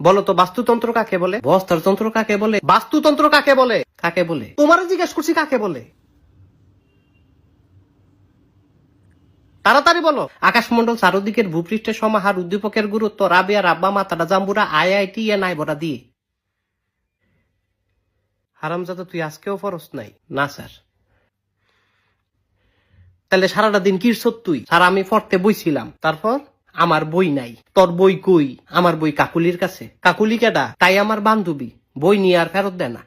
বলো তো বাস্তুতন্ত্র কাকে বলে? বস্ত্রতন্ত্র কাকে বলে? বাস্তুতন্ত্র কাকে বলে? কাকে বলে? তোমারও জিজ্ঞেস করছি কাকে বলে। তাড়াতাড়ি বলো। আকাশমন্ডল চারদিকের ভূপৃষ্ঠের সমাহার, উদ্দীপকের গুরুত্ব, রাবিয়া রাব্বা মাতারা জাম্বুরা IIT এ নাই বড়া দিয়ে। হারামজাদা তুই আজকেও ফরস নাই? না স্যার। তাহলে সারাটা দিন কি তুই? স্যার আমি পড়তে বইছিলাম। তারপর? আমার বই নাই। তোর বই কই? আমার বই কাকুলির কাছে। কাকুলি কেডা? তাই আমার বান্ধবী। বই নিয়ে আর ফেরত দেয় না।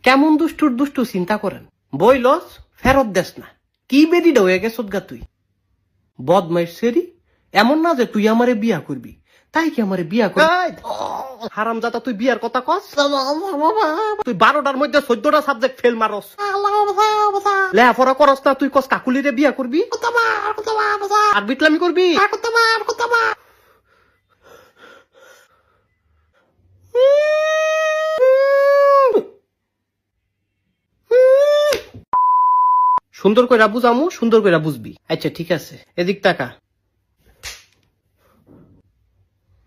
কেমন দুষ্টুর দুষ্টু চিন্তা করেন। বই লস ফেরত দেস না। কি বেরিটা হয়ে গেছ গা তুই? বদমাইশ সেরি। এমন না যে তুই আমারে বিয়া করবি। তাই কি আমারে বিয়া করবি? হারামজাদা তুই বিয়ার কথা কস? তুই 12টার মধ্যে 14টা সাবজেক্ট ফেল মারস। লেখাপড়া করস না, তুই কস কাকুলিরে বিয়া করবি আর বিটলামি করবি। সুন্দর কইরা বুঝামু, সুন্দর কইরা বুঝবি। আচ্ছা ঠিক আছে, এদিক টাকা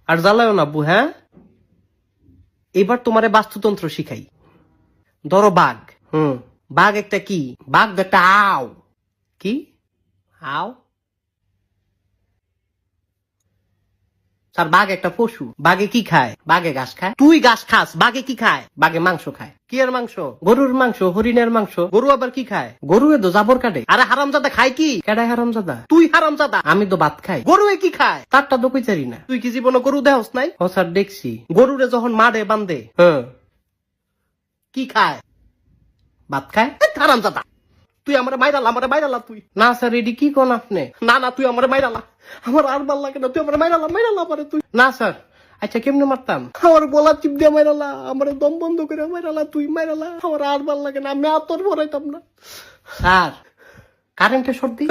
আর জ্বালায়ও না আব্বু। হ্যাঁ, এবার তোমারে বাস্তুতন্ত্র শিখাই। ধরো বাঘ। বাঘ একটা কি? বাঘ একটা আও। কি আও? স্যার বাঘ একটা পশু। বাঘে কি খায়? বাঘে ঘাস খায়। তুই ঘাস খাস, বাঘে কি খায়? বাঘে মাংস খায়। কি এর মাংস? গরুর মাংস, হরিণের মাংস। গরু আবার কি খায়? গরু তো জাবর কাটে। আরে হারামজাদা খায় কি? কেডায় হারামজাদা? তুই হারামজাদা। আমি তো ভাত খাই। গরু কি খায়? তারটা তো কইচারি না। তুই কি জীবনে গরু দেহস নাই? ও স্যার দেখছি। গরুরে যখন মারে বান্ধে কি খায়? ভাত খায়। হারামজাদা তুই আমার মাইরালা তুই। না স্যার এডি কি কোন আপনি? না তুই আমার মাইরালা। আমার আর ভাল লাগে না, তুই আমার মাইরালা পারে তুই। না স্যার। আচ্ছা কেমনে মারতাম? আমার গলা চিপ দিয়ে মাইরালা, আমার দম বন্ধ করে মাইরালা, তুই মাইরালা। আমার আর ভাল লাগে না, আমি আর তোর ভরাইতাম না। স্যার কারেন্টের শর্ট দি।